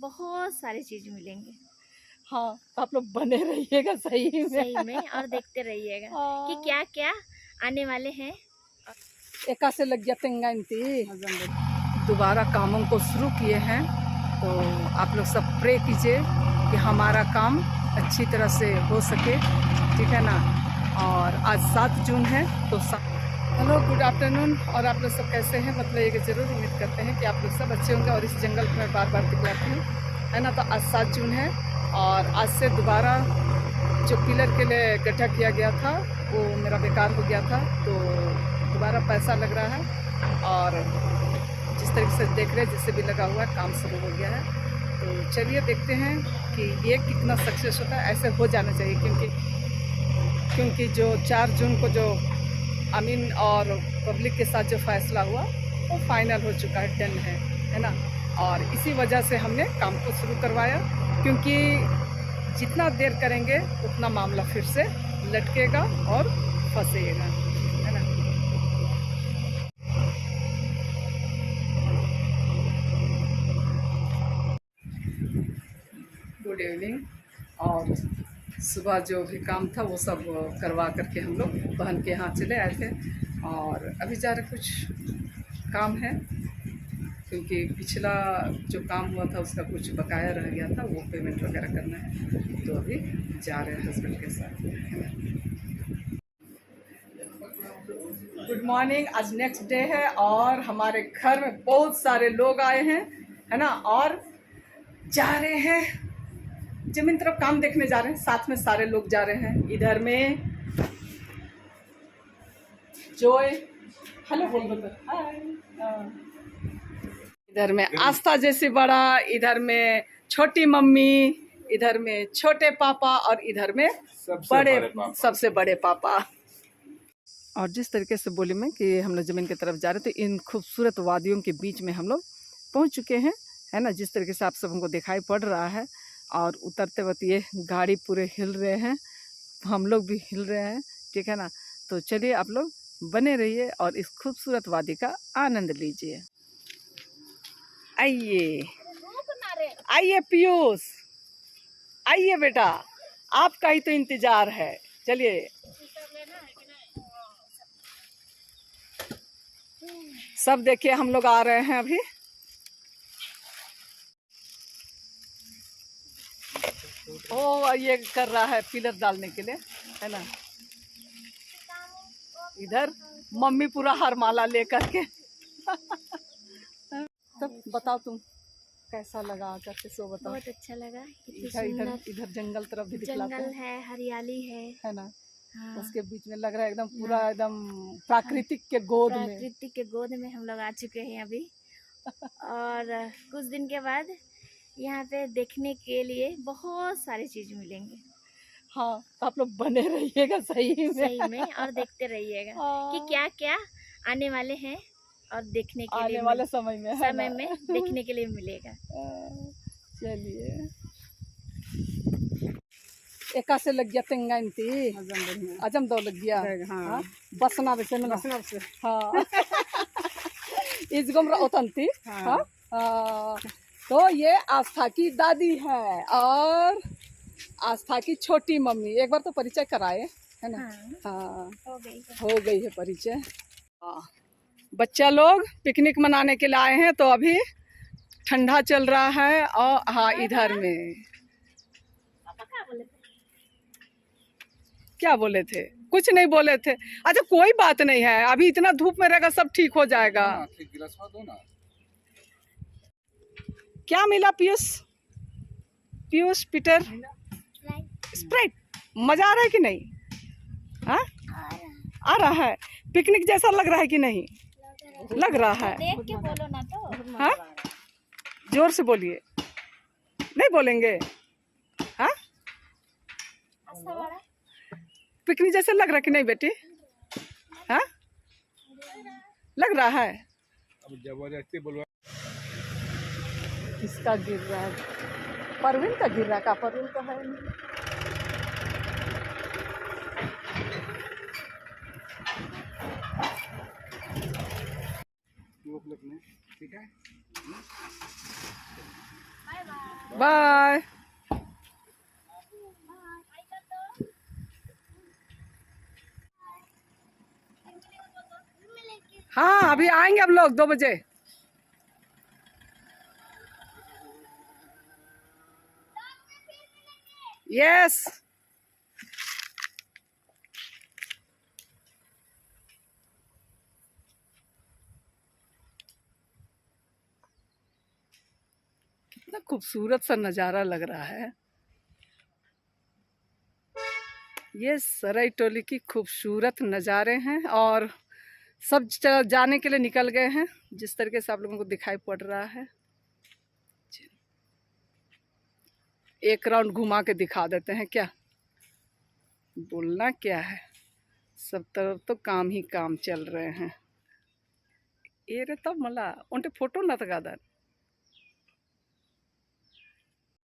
बहुत सारी चीज मिलेंगे। हाँ, तो आप लोग बने रहिएगा सही में और देखते रहिएगा कि क्या क्या आने वाले हैं। एका से लग गया तेंगाइंती दोबारा कामों को शुरू किए हैं, तो आप लोग सब प्रे कीजिए कि हमारा काम अच्छी तरह से हो सके, ठीक है ना। और आज 7 जून है, तो हेलो गुड आफ्टरनून। और आप लोग सब कैसे हैं, मतलब ये ज़रूर उम्मीद करते हैं कि आप लोग सब अच्छे होंगे। और इस जंगल को मैं बार बार दिखलाती हूँ, है ना। तो आज 7 जून है और आज से दोबारा जो पिलर के लिए गड्ढा किया गया था वो मेरा बेकार हो गया था, तो दोबारा पैसा लग रहा है। और जिस तरीके से देख रहे हैं, जिससे भी लगा हुआ है, काम शुरू हो गया है। तो चलिए देखते हैं कि ये कितना सक्सेस होता है। ऐसे हो जाना चाहिए, क्योंकि जो 4 जून को जो अमीन और पब्लिक के साथ जो फैसला हुआ वो फाइनल हो चुका है, डन है ना। और इसी वजह से हमने काम को शुरू करवाया, क्योंकि जितना देर करेंगे उतना मामला फिर से लटकेगा और फंसेगा, है ना। Good evening. और सुबह जो भी काम था वो सब करवा करके हम लोग बहन के यहाँ चले आए थे। और अभी जा रहे कुछ काम है, क्योंकि पिछला जो काम हुआ था उसका कुछ बकाया रह गया था, वो पेमेंट वगैरह करना है। तो अभी जा रहे हैं हस्बैंड के साथ। Good morning. आज नेक्स्ट डे है और हमारे घर में बहुत सारे लोग आए हैं, है ना। और जा रहे हैं जमीन तरफ काम देखने जा रहे हैं, साथ में सारे लोग जा रहे हैं। इधर में जोय, हेलो बोल दो, हाय। इधर में आस्था जैसी बड़ा, इधर में छोटी मम्मी, इधर में छोटे पापा और इधर में सबसे बड़े पापा। और जिस तरीके से बोली मैं कि हम लोग ज़मीन की तरफ जा रहे थे, इन खूबसूरत वादियों के बीच में हम लोग पहुंच चुके हैं, है ना। जिस तरीके से आप सब हमको दिखाई पड़ रहा है। और उतरते वक्त ये गाड़ी पूरे हिल रहे हैं, हम लोग भी हिल रहे हैं, ठीक है ना। तो चलिए आप लोग बने रहिए और इस खूबसूरत वादी का आनंद लीजिए। आइए आइए पीयूष, आइए बेटा, आपका ही तो इंतजार है। चलिए सब देखिए, हम लोग आ रहे हैं अभी। ओ ये कर रहा है पिलर डालने के लिए, है ना। इधर मम्मी पूरा हरमाला लेकर के तो बताओ तुम कैसा लगा करके, सो बताओ। बहुत अच्छा लगा। इधर जंगल तरफ भी जंगल है, हरियाली है ना। हाँ। उसके बीच में लग रहा है एकदम पूरा एकदम प्राकृतिक के गोद में हम लोग आ चुके हैं अभी। और कुछ दिन के बाद यहाँ पे देखने के लिए बहुत सारी चीज मिलेंगे। हाँ, तो आप लोग बने रहिएगा सही में और देखते रहिएगा कि क्या क्या आने वाले हैं और देखने के लिए वाले समय में देखने के लिए मिलेगा। चलिए एका से लग गया तेंगाइंती अजम दो लग गया। हाँ, बसना से हाँ इसगम ओतंती। हाँ, तो ये आस्था की दादी है और आस्था की छोटी मम्मी। एक बार तो परिचय कराए, है ना। हाँ, हो गई है परिचय। हाँ, बच्चा लोग पिकनिक मनाने के लिए आए हैं, तो अभी ठंडा चल रहा है। और हाँ, इधर में क्या बोले थे, कुछ नहीं बोले थे। अच्छा कोई बात नहीं है, अभी इतना धूप में रहेगा, सब ठीक हो जाएगा। क्या मिला पीयूष, पीयूष पीटर? स्प्राइट। मजा आ रहा है कि नहीं? हाँ, आ रहा है। पिकनिक जैसा लग रहा है कि नहीं? लग रहा है। देख के बोलो ना तो। हाँ, जोर से बोलिए। नहीं बोलेंगे? हाँ, पिकनिक जैसे लग रहा है कि नहीं बेटी? हाँ, लग रहा है। अब जबरदस्ती बोलवा। किसका गिर रहा है? परवीन का गिर रहा है। का परवीन का है नहीं। ठीक है, बाय बाय। बाय। हाँ अभी आएंगे हम लोग 2 बजे। यस। कितना खूबसूरत सा नज़ारा लग रहा है। ये सराय टोली की खूबसूरत नज़ारे हैं और सब जाने के लिए निकल गए हैं, जिस तरीके से आप लोगों को दिखाई पड़ रहा है। एक राउंड घुमा के दिखा देते हैं क्या, बोलना क्या है। सब तरफ तो काम ही काम चल रहे हैं। ये रे तब मला उनके फोटो न तगादर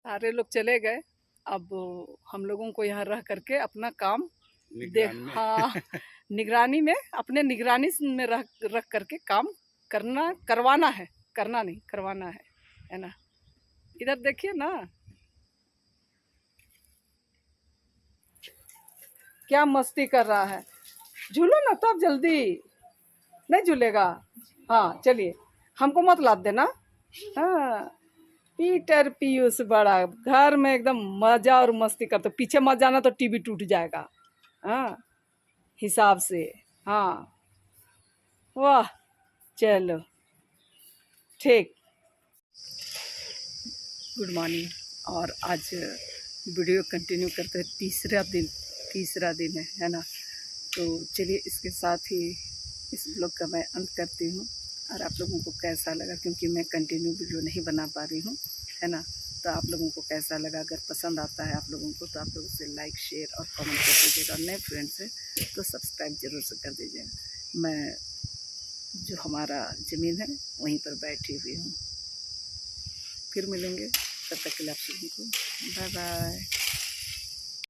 सारे लोग चले गए। अब हम लोगों को यहाँ रह करके अपना काम हाँ निगरानी में, अपने निगरानी में रख करके काम करवाना है, करना नहीं करवाना है ना। इधर देखिए ना क्या मस्ती कर रहा है। झूलो ना तब जल्दी नहीं झूलेगा। हाँ चलिए, हमको मत लाद देना। हाँ पीटर पीयूष बड़ा घर में एकदम मजा और मस्ती करते, पीछे मत जाना तो टीवी टूट जाएगा। हाँ हिसाब से। हाँ वाह चलो ठीक। Good morning. और आज वीडियो कंटिन्यू करते हैं, तीसरा दिन है ना। तो चलिए इसके साथ ही इस ब्लॉग का मैं अंत करती हूँ। और आप लोगों को कैसा लगा, क्योंकि मैं कंटिन्यू वीडियो नहीं बना पा रही हूँ है ना, तो आप लोगों को कैसा लगा, अगर पसंद आता है आप लोगों को तो आप लोगों से लाइक शेयर और कमेंट कर दीजिएगा। नए फ्रेंड्स हैं तो सब्सक्राइब जरूर से कर दीजिएगा। मैं जो हमारा ज़मीन है वहीं पर बैठी हुई हूँ। फिर मिलेंगे, तब तक के लिए आप सभी को बाय बाय।